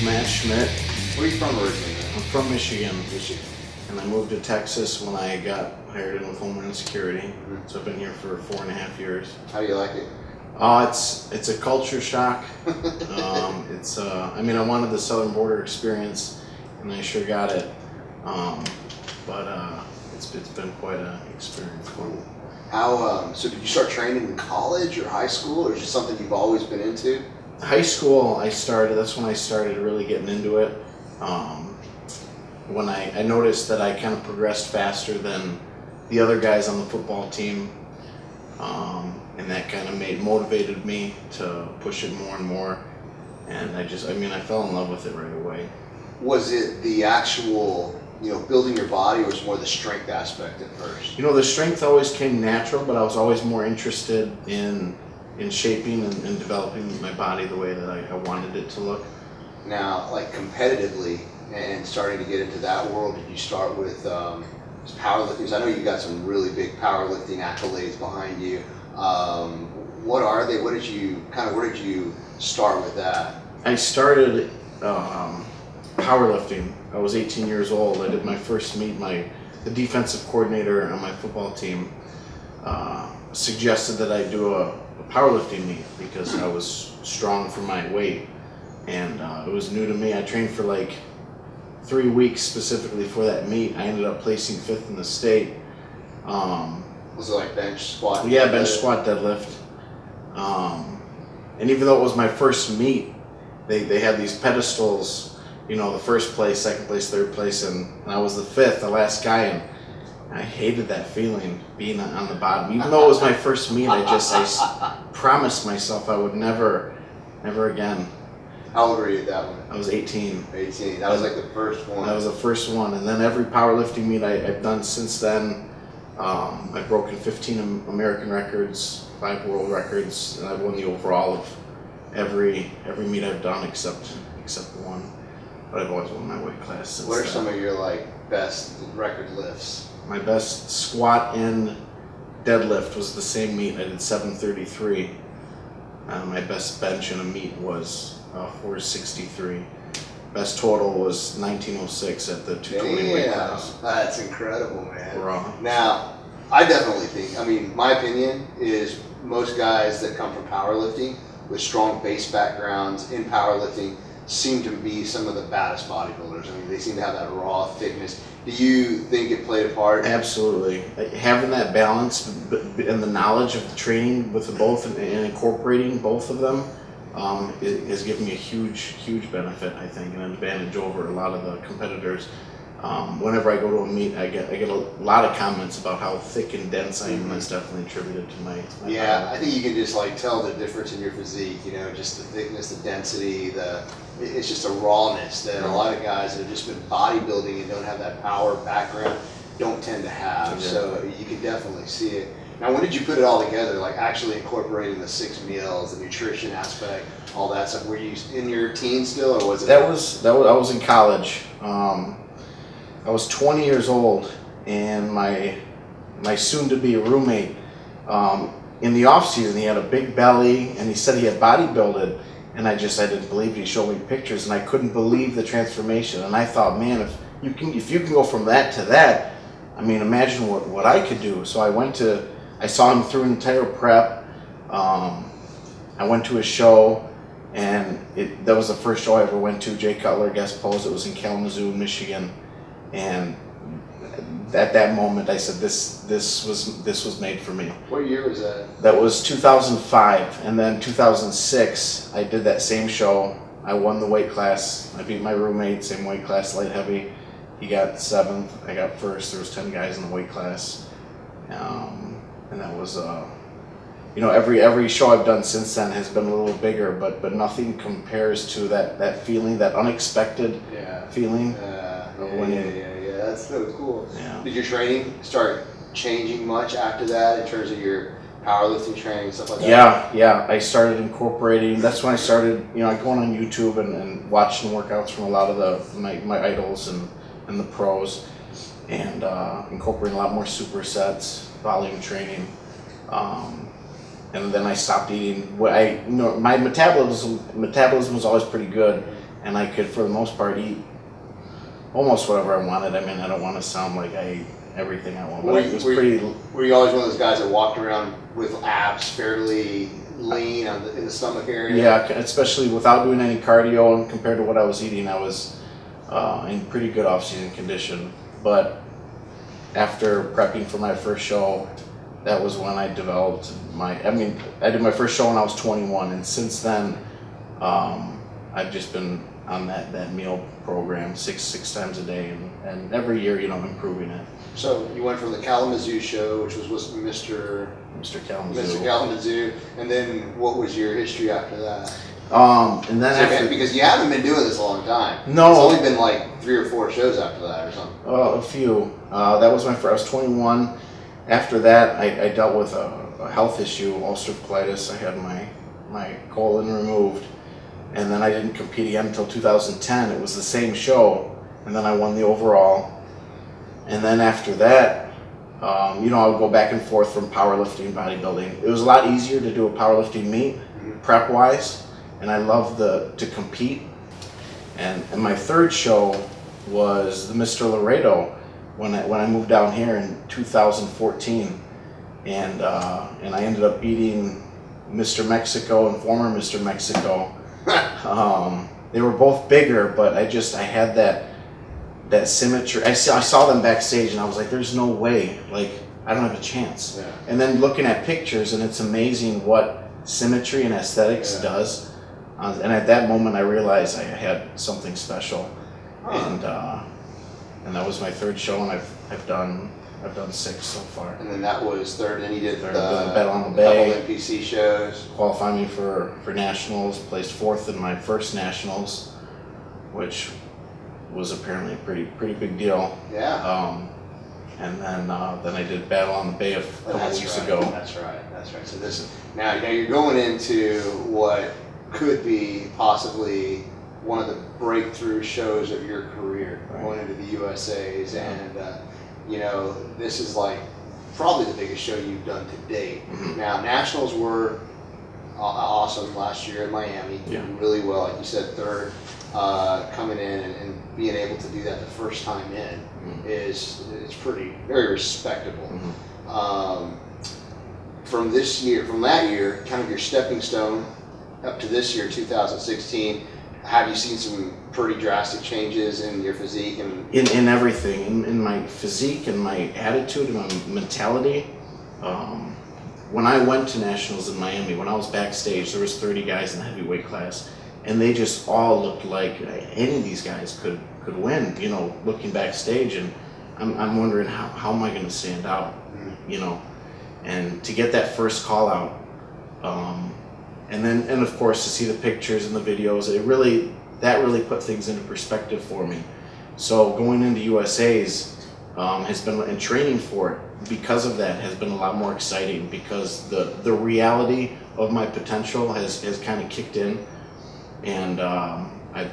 Schmidt. Where are you from originally? I'm from Michigan. Michigan. And I moved to Texas when I got hired in with Homeland Security. Mm-hmm. So I've been here for 4.5 years. How do you like it? It's a culture shock. I wanted the southern border experience, and I sure got it. It's been quite an experience. Cool. How so? Did you start training in college or high school, or is it something you've always been into? High school, that's when I started really getting into it. When I noticed that I kind of progressed faster than the other guys on the football team, and that kind of motivated me to push it more and more. And I fell in love with it right away. Was it the actual, building your body, or was it more the strength aspect at first? The strength always came natural, but I was always more interested in shaping and developing my body the way that I wanted it to look. Now, like competitively and starting to get into that world, did you start with powerlifting? Because I know you got some really big powerlifting accolades behind you. What are they? Where did you start with that? I started powerlifting. I was 18 years old. I did my first meet. The defensive coordinator on my football team suggested that I do a powerlifting meet because I was strong for my weight, and it was new to me. I trained for like 3 weeks specifically for that meet. I ended up placing 5th in the state. Was it like bench squat? Yeah, bench squat deadlift. And even though it was my first meet, they had these pedestals, the first place, second place, third place, and I was the 5th, the last guy, and I hated that feeling, being on the bottom. Even though it was my first meet, I promised myself I would never again. How old were you at that one? I was 18. 18. That was like the first one. That was the first one, and then every powerlifting meet I've done since then, I've broken 15 American records, 5 world records, and I've won the overall of every meet I've done except one. But I've always won my weight class since What are then. some of your best record lifts? My best squat and deadlift was the same meet. I did 733. My best bench in a meet was 463. Best total was 1906 at the 220 weight class. That's incredible, man. Raw. Now, I definitely think, my opinion is most guys that come from powerlifting with strong base backgrounds in powerlifting seem to be some of the baddest bodybuilders. They seem to have that raw thickness. Do you think it played a part? Absolutely. Having that balance and the knowledge of the training with the both and incorporating both of them has given me a huge benefit, I think, an advantage over a lot of the competitors. Whenever I go to a meet, I get a lot of comments about how thick and dense I am, and that's definitely attributed to my Yeah, I think you can just tell the difference in your physique, just the thickness, the density, it's just a rawness that a lot of guys that have just been bodybuilding and don't have that power background don't tend to have. Yeah. So you can definitely see it. Now, when did you put it all together, actually incorporating the 6 meals, the nutrition aspect, all that stuff? Were you in your teens still, or was it? I was in college. I was 20 years old, and my soon-to-be roommate, in the off-season, he had a big belly, and he said he had bodybuilded, and I didn't believe it. He showed me pictures, and I couldn't believe the transformation. And I thought, man, if you can go from that to that, imagine what I could do. So I saw him through an entire prep. I went to his show, and that was the first show I ever went to. Jay Cutler guest posed. It was in Kalamazoo, Michigan. And at that moment, I said, "This was made for me." What year was that? That was 2005, and then 2006, I did that same show. I won the weight class. I beat my roommate, same weight class, light heavy. He got 7th. I got 1st. There was 10 guys in the weight class, and that was every show I've done since then has been a little bigger, but nothing compares to that feeling, that unexpected feeling. Yeah, that's so cool. Yeah. Did your training start changing much after that in terms of your powerlifting training and stuff like that? Yeah. I started incorporating. That's when I started, going on YouTube and watching workouts from a lot of my idols and the pros, and incorporating a lot more supersets, volume training. And then I stopped eating. My metabolism was always pretty good, and I could, for the most part, eat almost whatever I wanted. I mean, I don't want to sound like I ate everything I wanted, but it was pretty. Were you always one of those guys that walked around with abs fairly lean in the stomach area? Yeah, especially without doing any cardio, and compared to what I was eating, I was in pretty good off-season condition. But after prepping for my first show, that was when I developed I did my first show when I was 21, and since then, I've just been on that meal program six times a day, and every year, improving it. So you went from the Kalamazoo show, which was Mr. Kalamazoo, and then what was your history after that? And then because you haven't been doing this a long time. No, it's only been like 3 or 4 shows after that, or something. Oh, a few. That was my first. I was 21. After that, I dealt with a health issue, ulcerative colitis. I had my colon removed, and then I didn't compete again until 2010. It was the same show, and then I won the overall. And then after that, I would go back and forth from powerlifting and bodybuilding. It was a lot easier to do a powerlifting meet, prep-wise, and I love to compete. And my third show was the Mr. Laredo when I moved down here in 2014, and I ended up beating Mr. Mexico and former Mr. Mexico. They were both bigger, but I had that symmetry. I saw them backstage, and I was like, "There's no way! Like, I don't have a chance." Yeah. And then looking at pictures, and it's amazing what symmetry and aesthetics does. And at that moment, I realized I had something special, and that was my third show, and I've done 6 so far. And then that was third, and you did the Battle on the Bay, couple NPC shows. Qualified me for nationals. Placed 4th in my first nationals, which was apparently a pretty big deal. Yeah. And then I did Battle on the Bay a couple weeks ago. That's right. So now you're going into what could be possibly one of the breakthrough shows of your career, going into the USAs, and this is like probably the biggest show you've done to date. Mm-hmm. Now, nationals were awesome last year in Miami. Yeah. Really well, like you said, third. Coming in and being able to do that the first time in is very respectable. Mm-hmm. From that year, kind of your stepping stone up to this year, 2016, have you seen some pretty drastic changes in your physique and in everything, in my physique and my attitude and my mentality? When I went to nationals in Miami, when I was backstage, there was 30 guys in the heavyweight class, and they just all looked like any of these guys could win. Looking backstage, and I'm wondering how am I going to stand out? And to get that first call out, and of course to see the pictures and the videos, that really put things into perspective for me. So going into USA's has been, and training for it because of that has been a lot more exciting, because the reality of my potential has kind of kicked in, and I've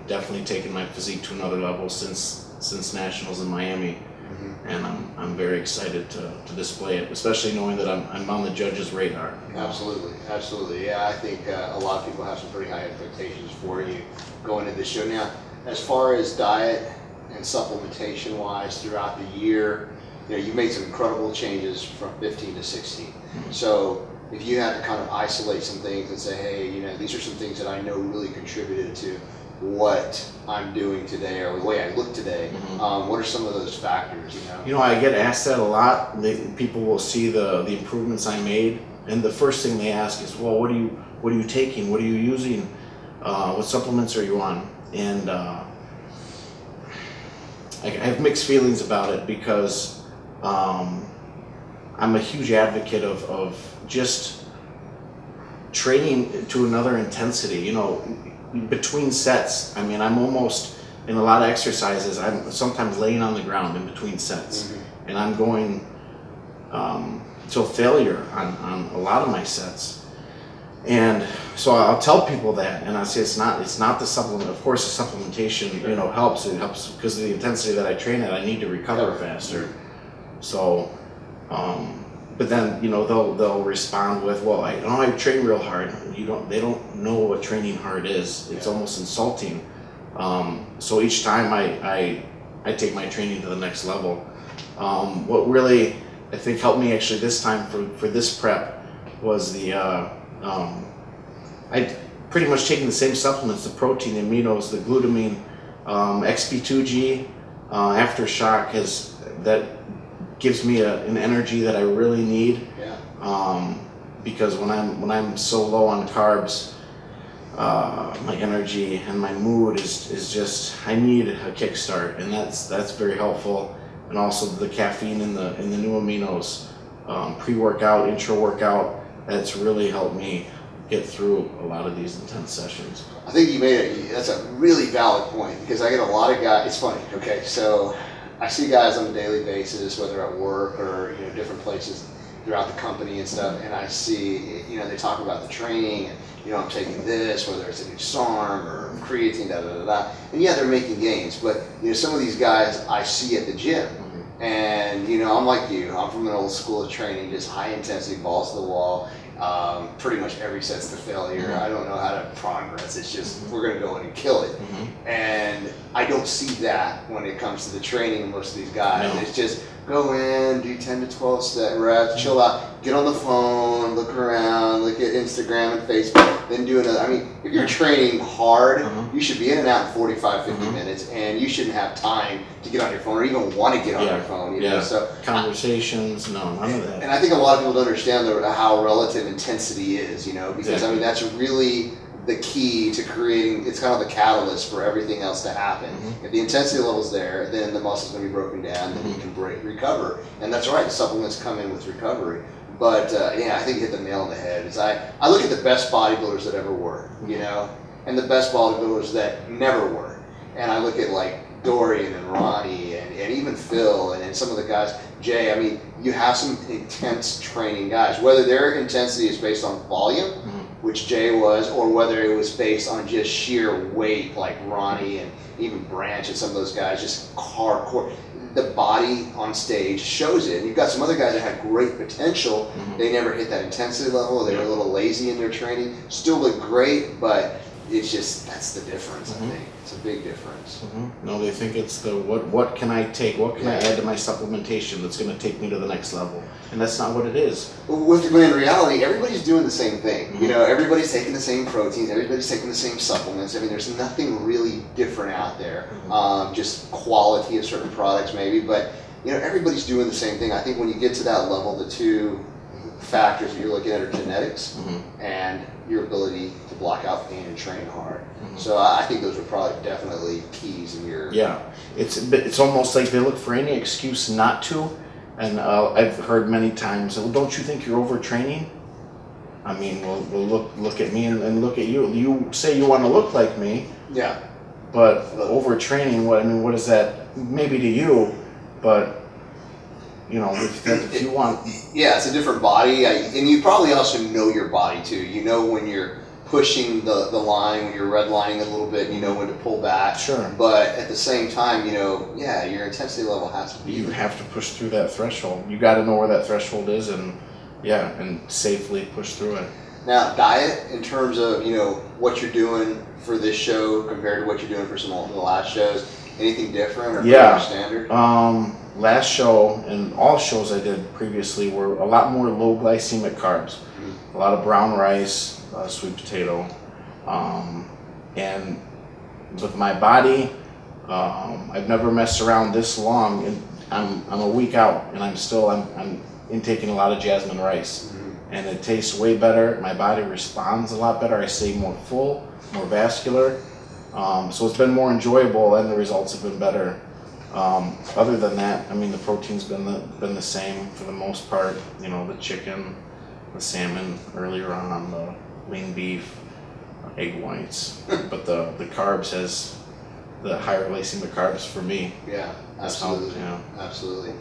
definitely taken my physique to another level since nationals in Miami. Mm-hmm. And I'm very excited to display it, especially knowing that I'm on the judges' radar. Absolutely. Yeah, I think a lot of people have some pretty high expectations for you going into this show. Now, as far as diet and supplementation wise throughout the year, you've made some incredible changes from 15 to 16. Mm-hmm. So if you had to kind of isolate some things and say, hey, these are some things that I know really contributed to what I'm doing today or the way I look today, mm-hmm. What are some of those factors? I get asked that a lot. People will see the improvements I made, and the first thing they ask is, well, what are you taking? What are you using? What supplements are you on? And I have mixed feelings about it, because I'm a huge advocate of just training to another intensity. Between sets, I'm almost, in a lot of exercises, I'm sometimes laying on the ground in between sets, mm-hmm. and I'm going to failure on a lot of my sets. And so I'll tell people that, and I say it's not the supplement. Of course, the supplementation helps. It helps because of the intensity that I train at. I need to recover faster. So but then, you know, they'll respond with, well, I train real hard. They don't know what training hard is. It's almost insulting. So each time I take my training to the next level. What really, I think, helped me actually this time for this prep was I'd pretty much taken the same supplements, the protein, the aminos, the glutamine, XP2G, Aftershock that gives me an energy that I really need. Yeah. Because when I'm so low on carbs, my energy and my mood is just, I need a kickstart, and that's very helpful. And also the caffeine in the new aminos, pre-workout, intra-workout, that's really helped me get through a lot of these intense sessions. I think that's a really valid point, because I get a lot of guys. It's funny. Okay, so I see guys on a daily basis, whether at work or different places throughout the company and stuff, and I see they talk about the training, and I'm taking this, whether it's a new SARM or creatine, da da da da, and yeah, they're making gains, but some of these guys I see at the gym, and I'm like you. I'm from an old school of training, just high intensity, balls to the wall. Pretty much every set's to failure. I don't know how to progress. It's just we're going to go in and kill it. And I don't see that when it comes to the training of most of these guys. No. It's just go in, do 10 to 12 reps, chill out, get on the phone, look around, look at Instagram and Facebook, then do another. I mean, if you're training hard, you should be in and out in 45, 50 minutes, and you shouldn't have time to get on your phone or even want to get on your phone. You know? So conversations, none of that. And I think a lot of people don't understand how relative intensity is, because I mean that's really the key to creating. It's kind of the catalyst for everything else to happen. If the intensity level's there, then the muscle's going to be broken down, then you can recover. And that's right, the supplements come in with recovery. But I think you hit the nail on the head. I look at the best bodybuilders that ever were, and the best bodybuilders that never were. And I look at like Dorian and Ronnie and even Phil and some of the guys, Jay. I mean, you have some intense training guys, whether their intensity is based on volume, which Jay was, or whether it was based on just sheer weight, like Ronnie and even Branch and some of those guys, just hardcore. The body on stage shows it. And you've got some other guys that had great potential. They never hit that intensity level. They were a little lazy in their training. Still look great, but it's just, that's the difference, I think. It's a big difference. No, they think it's the what can I take, what can I add to my supplementation that's going to take me to the next level, and that's not what it is. Well, in reality, everybody's doing the same thing. Everybody's taking the same proteins, everybody's taking the same supplements. I mean, there's nothing really different out there. Just quality of certain products maybe, but everybody's doing the same thing. I think when you get to that level, the two factors that you're looking at are genetics and your ability to block out pain and train hard. So I think those are probably definitely keys in your... Yeah, it's almost like they look for any excuse not to, and I've heard many times, well, don't you think you're overtraining? I mean, well look at me and look at you. You say you want to look like me, but overtraining, what is that? Maybe to you, but if you want... Yeah, it's a different body, and you probably also know your body too. You know when you're pushing the line, when you're redlining a little bit, you know when to pull back. Sure. But at the same time, your intensity level has to be... You have to push through that threshold. You got to know where that threshold is, and safely push through it. Now, diet, in terms of, what you're doing for this show compared to what you're doing for some of the last shows, anything different or pretty standard? Last show and all shows I did previously were a lot more low glycemic carbs. A lot of brown rice, sweet potato, and with my body, I've never messed around this long, and I'm a week out, and I'm intaking a lot of jasmine rice, and it tastes way better. My body responds a lot better. I stay more full, more vascular, so it's been more enjoyable, and the results have been better. Other than that, I mean, the protein's been the same for the most part. The chicken, the salmon earlier on, the lean beef, egg whites, but the carbs has the higher glycemic carbs for me. Yeah, absolutely. Absolutely.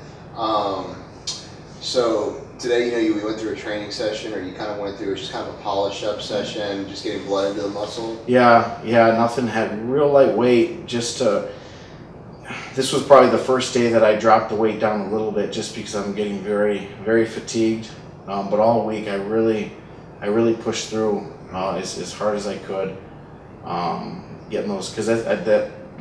So today, we went through a training session, or you kind of went through just kind of a polish up session, just getting blood into the muscle. Yeah, nothing, had real lightweight, just to this was probably the first day that I dropped the weight down a little bit, just because I'm getting very, very fatigued. But all week I really pushed through as hard as I could, getting those, because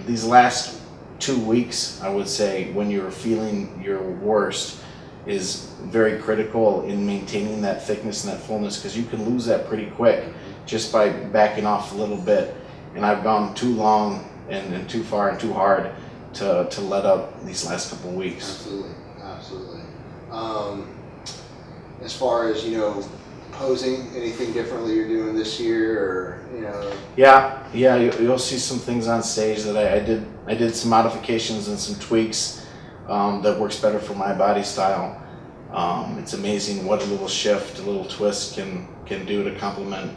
these last 2 weeks, I would say, when you're feeling your worst, is very critical in maintaining that thickness and that fullness, because you can lose that pretty quick just by backing off a little bit. And I've gone too long and too far and too hard to let up these last couple of weeks. Absolutely. As far as, posing, anything differently you're doing this year, or Yeah, you'll see some things on stage that I did some modifications and some tweaks that works better for my body style. It's amazing what a little shift, a little twist can do to complement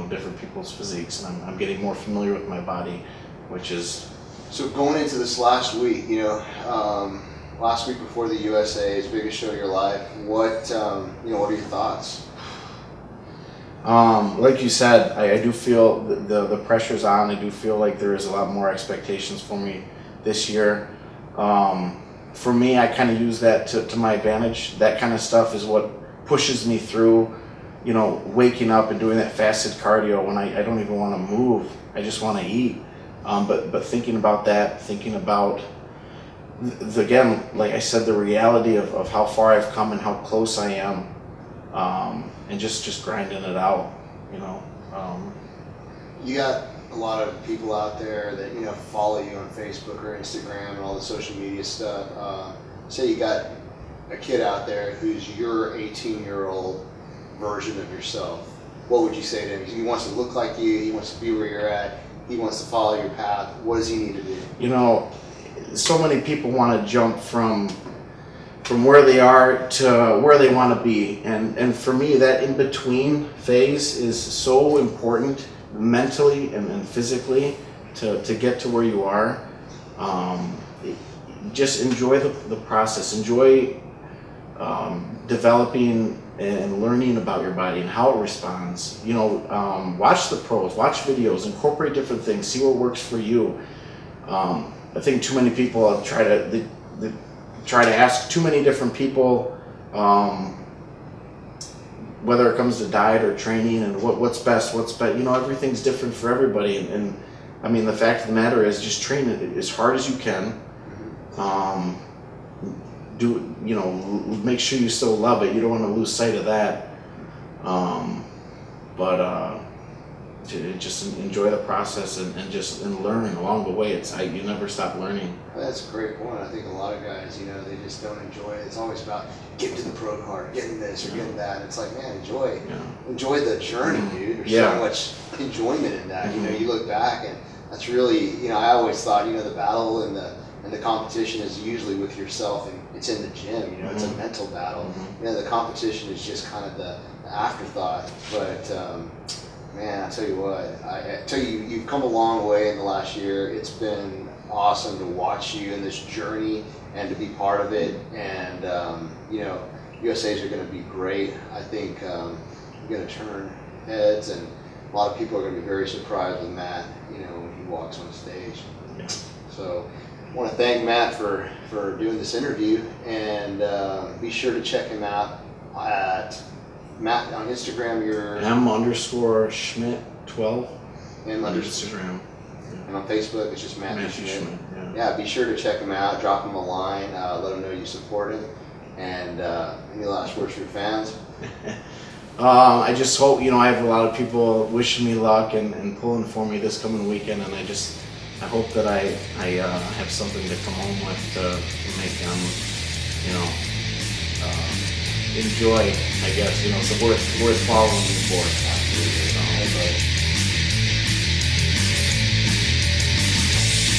different people's physiques, and I'm getting more familiar with my body, which is. So going into this last week, last week before the USA's biggest show of your life, what are your thoughts? Like you said, I do feel the pressure's on. I do feel like there is a lot more expectations for me this year. For me, I kind of use that to my advantage. That kind of stuff is what pushes me through, waking up and doing that fasted cardio when I don't even want to move. I just want to eat. But thinking about that, thinking about, again, like I said, the reality of how far I've come and how close I am, and just grinding it out, You got a lot of people out there that follow you on Facebook or Instagram and all the social media stuff. Say you got a kid out there who's your 18-year-old version of yourself. What would you say to him? He wants to look like you. He wants to be where you're at. He wants to follow your path. What does he need to do? So many people want to jump from where they are to where they want to be, and for me, that in between phase is so important, mentally and physically, to get to where you are. Just enjoy the process. Enjoy developing and learning about your body and how it responds. Watch the pros, watch videos, incorporate different things, see what works for you. I think too many people try to ask too many different people, whether it comes to diet or training and what's best. Everything's different for everybody. And I mean, the fact of the matter is, just train it as hard as you can. Make sure you still love it. You don't want to lose sight of that. Just enjoy the process and learn along the way. You never stop learning. That's a great point. I think a lot of guys, they just don't enjoy it. It's always about getting to the pro card, getting this or getting that. It's like, man, enjoy the journey, dude. There's so much enjoyment in that. Mm-hmm. You look back, and that's really, I always thought, the battle and the competition is usually with yourself, and it's in the gym. It's a mental battle. Mm-hmm. The competition is just kind of the afterthought. But man, I tell you what, you've come a long way in the last year. It's been awesome to watch you in this journey and to be part of it. And USA's are going to be great. I think you're going to turn heads, and a lot of people are going to be very surprised with Matt, when he walks on stage. Yeah. So I want to thank Matt for doing this interview, and be sure to check him out at Matt on Instagram. You're M_Schmidt 12 and on Instagram. And on Facebook, it's just Matt Schmidt. Yeah, be sure to check him out. Drop him a line. Let him know you support him. And any last words for your fans? I just hope, I have a lot of people wishing me luck and pulling for me this coming weekend, and I hope that I have something to come home with to make them, enjoy, I guess, so worth following you for. Absolutely.